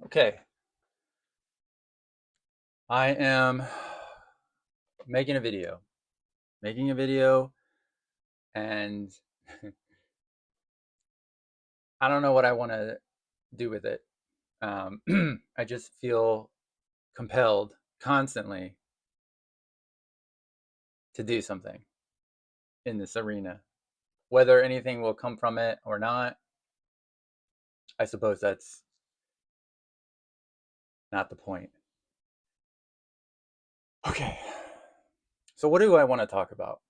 Okay, I am making a video. Making a video, and I don't know what I want to do with it. I just feel compelled constantly to do something in this arena. Whether anything will come from it or not, I suppose that's not the point. Okay, so what do I want to talk about?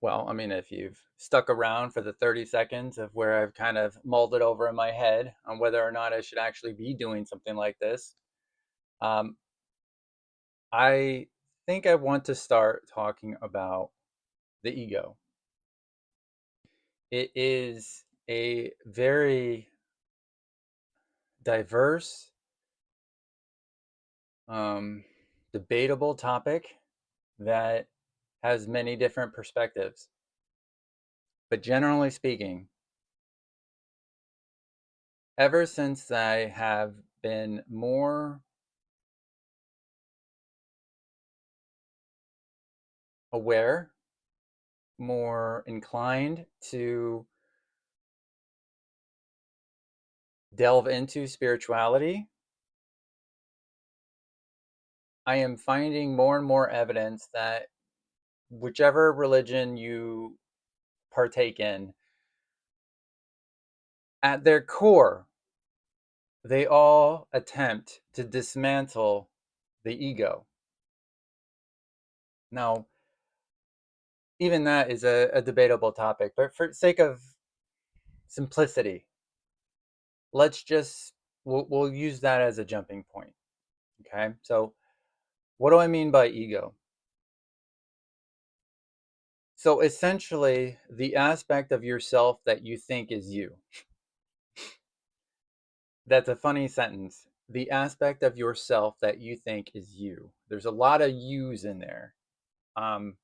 Well, I mean, if you've stuck around for the 30 seconds of where I've kind of mulled it over in my head on whether or not I should actually be doing something like this, um, I think I want to start talking about the ego. It is a very diverse, um, debatable topic that has many different perspectives. But generally speaking, ever since I have been more aware, more inclined to delve into spirituality, I am finding more and more evidence that whichever religion you partake in, at their core, they all attempt to dismantle the ego. Now, even that is a debatable topic, but for sake of simplicity, let's just we'll use that as a jumping point. Okay, so what do I mean by ego? So essentially, the aspect of yourself that you think is you. That's a funny sentence. The aspect of yourself that you think is you. There's a lot of yous in there. Um,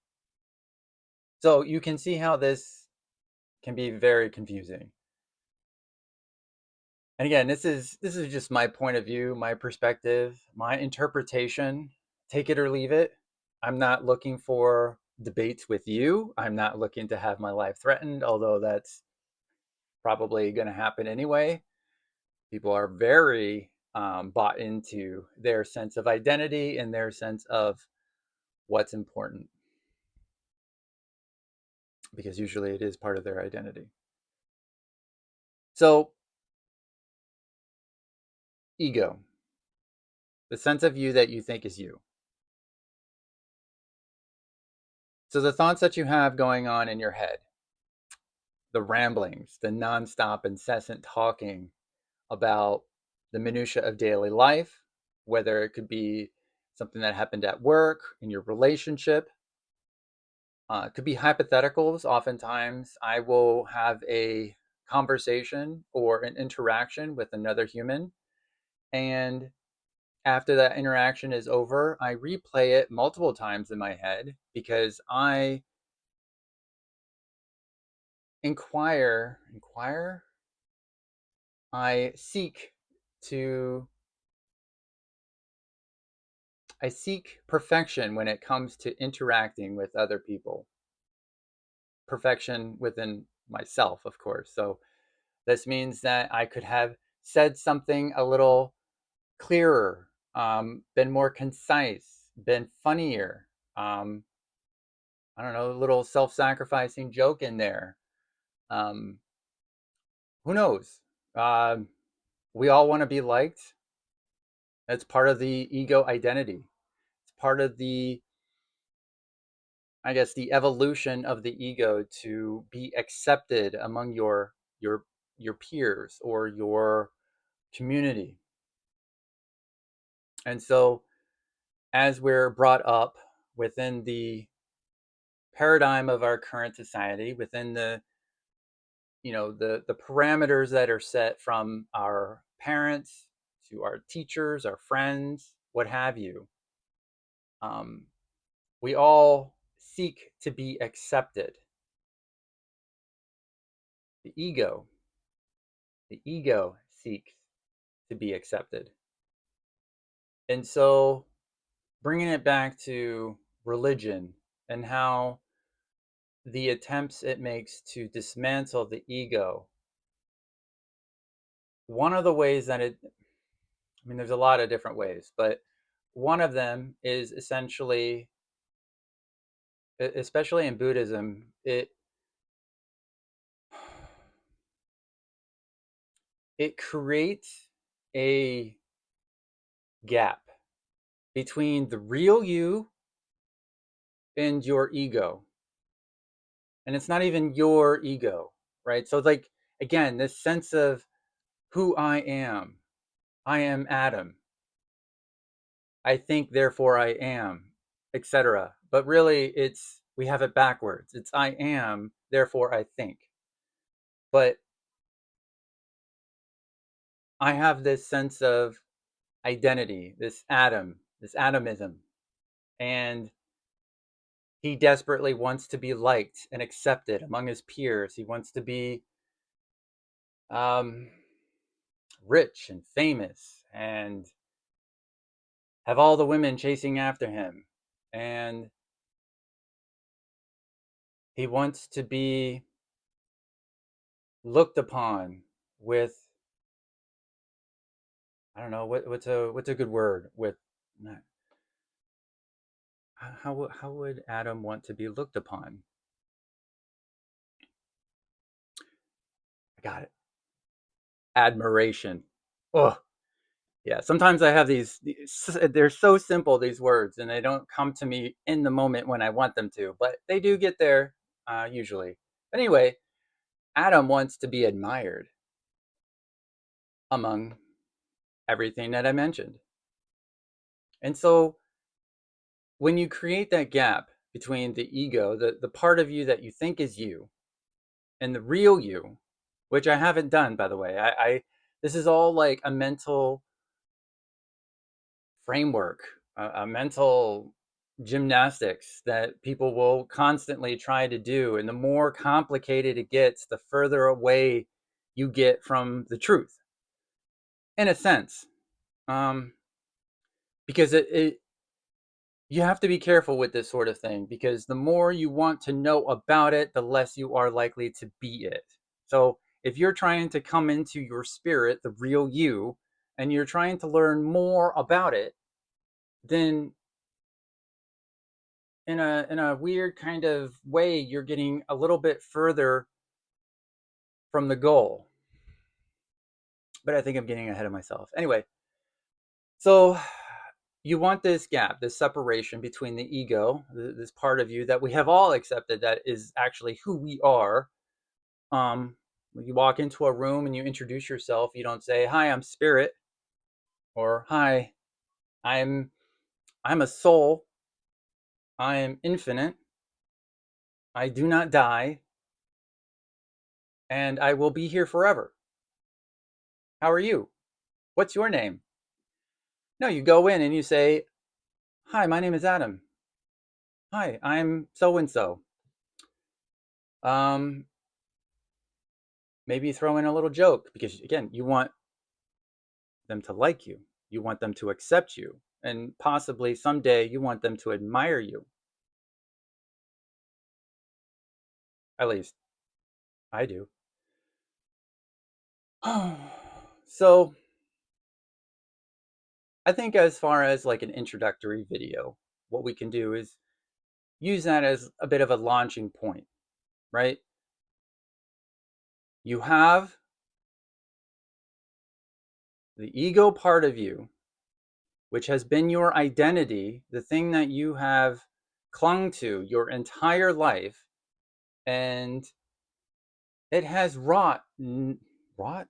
so you can see how this can be very confusing. And again, this is just my point of view, my perspective, my interpretation. Take it or leave it. I'm not looking for debates with you. I'm not looking to have my life threatened, although that's probably going to happen anyway. People are very bought into their sense of identity and their sense of what's important, because usually it is part of their identity. So, ego, the sense of you that you think is you. So, the thoughts that you have going on in your head, the ramblings, the nonstop, incessant talking about the minutia of daily life, whether it could be something that happened at work, in your relationship. It could be hypotheticals. Oftentimes, I will have a conversation or an interaction with another human. And after that interaction is over, I replay it multiple times in my head because I inquire, I seek to, I seek perfection when it comes to interacting with other people, perfection within myself, of course. So this means that I could have said something a little clearer, been more concise, been funnier. I don't know, a little self-sacrificing joke in there. Um, who knows? Um, we all want to be liked. That's part of the ego identity. It's part of the, I guess, the evolution of the ego to be accepted among your your peers or your community. And so, as we're brought up within the paradigm of our current society, within the the parameters that are set from our parents to our teachers, our friends, what have you, um, we all seek to be accepted. The ego, the ego seeks to be accepted. And so bringing it back to religion and how the attempts it makes to dismantle the ego, one of the ways that I mean, there's a lot of different ways, but one of them is essentially, especially in Buddhism, it creates a gap between the real you and your ego. And it's not even your ego, right? So it's like, again, this sense of who I am. I am Adam. I think, therefore I am, etc. But really, we have it backwards. It's I am, therefore I think. But I have this sense of identity, this Adam, this atomism, and he desperately wants to be liked and accepted among his peers. He wants to be um, rich and famous and have all the women chasing after him. And he wants to be looked upon with, I don't know, what's a good word with, how would Adam want to be looked upon? I got it. Admiration. Oh, yeah. Sometimes I have they're so simple, these words, and they don't come to me in the moment when I want them to, but they do get there usually. Anyway, Adam wants to be admired among everything that I mentioned. And so when you create that gap between the ego, the part of you that you think is you, and the real you, which I haven't done, by the way, this is all like a mental framework, a mental gymnastics that people will constantly try to do. And the more complicated it gets, the further away you get from the truth, in a sense. Um, because you have to be careful with this sort of thing, because the more you want to know about it, the less you are likely to be it. So if you're trying to come into your spirit, the real you, and you're trying to learn more about it, then in a weird kind of way, you're getting a little bit further from the goal. But I think I'm getting ahead of myself. Anyway, so you want this gap, this separation between the ego, this part of you that we have all accepted that is actually who we are. When you walk into a room and you introduce yourself, you don't say, "Hi, I'm spirit," or "Hi, I'm I'm a soul. I am infinite. I do not die, and I will be here forever. How are you? What's your name?" No, you go in and you say, "Hi, my name is Adam. Hi, I'm so and so." Um, Maybe throw in a little joke, because again, you want them to like you. You want them to accept you, and possibly someday you want them to admire you. At least I do. So I think, as far as like an introductory video, what we can do is use that as a bit of a launching point, right? You have the ego part of you, which has been your identity, the thing that you have clung to your entire life, and it has wrought, brought,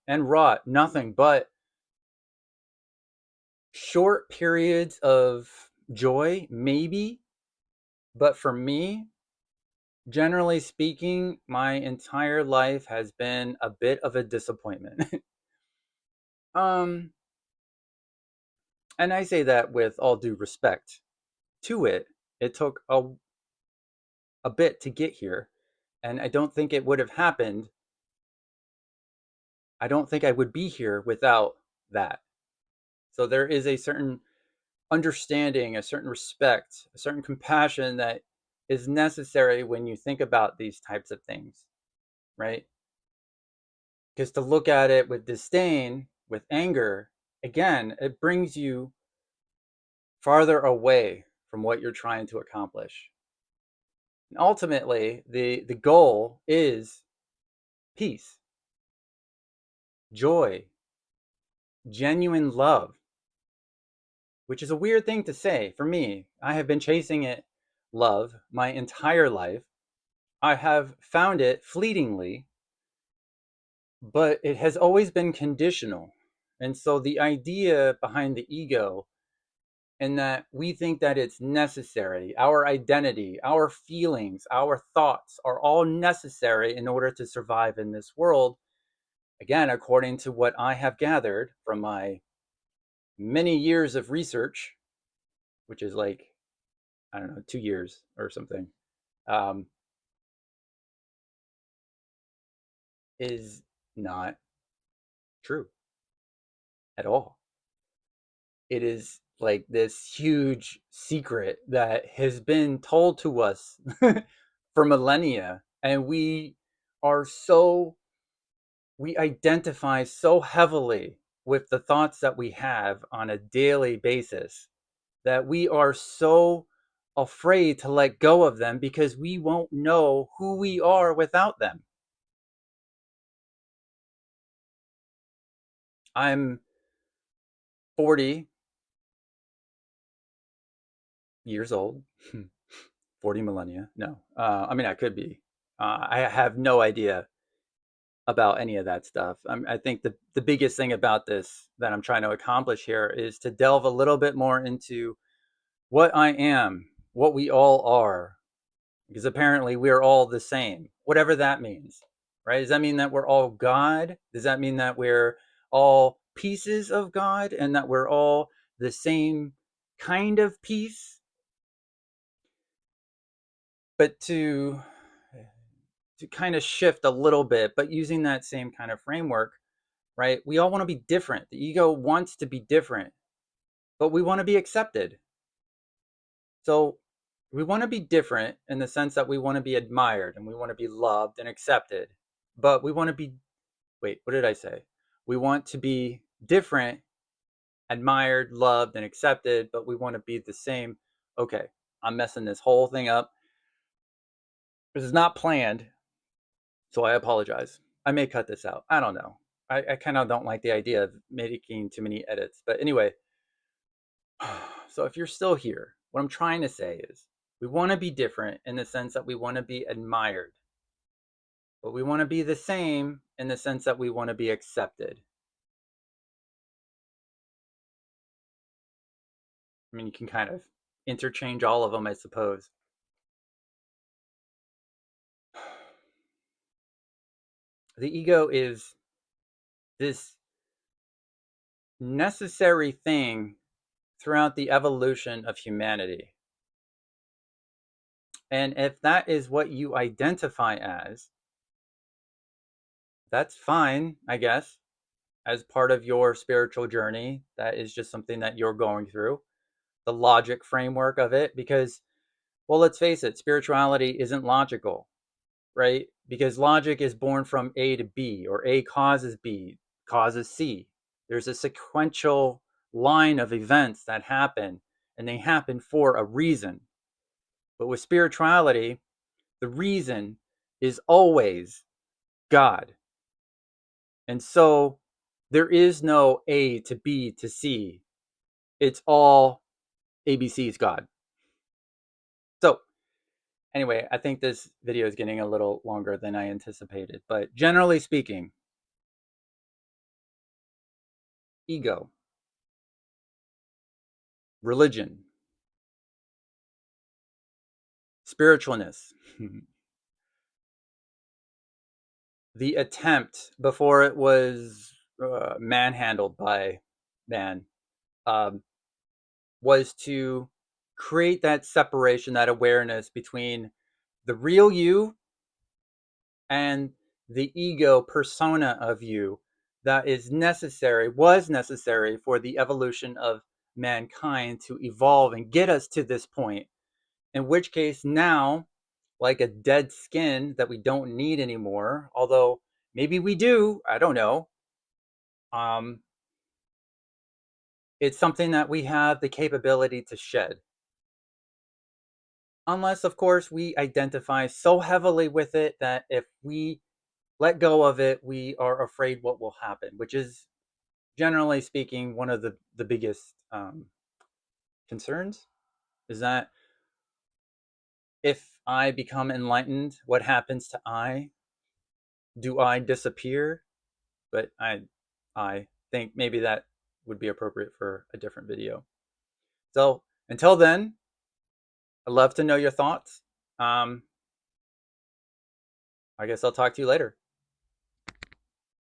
and wrought nothing but short periods of joy, maybe. But for me, generally speaking, my entire life has been a bit of a disappointment. um, and I say that with all due respect to it. It took a bit to get here, and I don't think it would have happened I don't think I would be here without that. So there is a certain understanding, a certain respect, a certain compassion that is necessary when you think about these types of things, right? Because to look at it with disdain, with anger, again, it brings you farther away from what you're trying to accomplish. And ultimately, the goal is peace, joy, genuine love, which is a weird thing to say for me. I have been chasing it, love, my entire life. I have found it fleetingly, but it has always been conditional. And so the idea behind the ego, and that we think that it's necessary, our identity, our feelings, our thoughts are all necessary in order to survive in this world. Again, according to what I have gathered from my many years of research, which is like, I don't know, 2 years or something, um, is not true at all. It is like this huge secret that has been told to us for millennia. And are so, we identify so heavily with the thoughts that we have on a daily basis that we are so afraid to let go of them because we won't know who we are without them. I'm 40 years old, 40 millennia. No, I mean, I could be. I have no idea about any of that stuff. I think the biggest thing about this that I'm trying to accomplish here is to delve a little bit more into what I am, what we all are, because apparently we are all the same, whatever that means, right? Does that mean that we're all God? Does that mean that we're all pieces of God and that we're all the same kind of piece? But to kind of shift a little bit, but using that same kind of framework, right? We all want to be different. The ego wants to be different, but we want to be accepted. So we want to be different in the sense that we want to be admired and we want to be loved and accepted. But we want to be, wait, what did I say? We want to be different, admired, loved, and accepted, but we want to be the same. Okay, I'm messing this whole thing up. This is not planned, so I apologize. I may cut this out. I don't know. I kind of don't like the idea of making too many edits. But anyway, so if you're still here, what I'm trying to say is we want to be different in the sense that we want to be admired, but we want to be the same in the sense that we want to be accepted. I mean, you can kind of interchange all of them, I suppose. The ego is this necessary thing throughout the evolution of humanity. And if that is what you identify as, that's fine, I guess, as part of your spiritual journey. That is just something that you're going through, the logic framework of it, because, well, let's face it, spirituality isn't logical, right? Because logic is born from A to B, or A causes B, causes C. There's a sequential line of events that happen, and they happen for a reason. But with spirituality, the reason is always God. And so there is no A to B to C. It's all ABC's God. So anyway, I think this video is getting a little longer than I anticipated. But generally speaking, ego, religion, spiritualness, the attempt before it was manhandled by man, um, was to create that separation, that awareness between the real you and the ego persona of you that is necessary, was necessary for the evolution of mankind to evolve and get us to this point. In which case, now, like a dead skin that we don't need anymore, although maybe we do, I don't know. Um, it's something that we have the capability to shed. Unless, of course, we identify so heavily with it that if we let go of it, we are afraid what will happen, which is generally speaking one of the biggest concerns is that if I become enlightened, what happens to I? Do I disappear? But I think maybe that would be appropriate for a different video. So until then, I'd love to know your thoughts. I guess I'll talk to you later.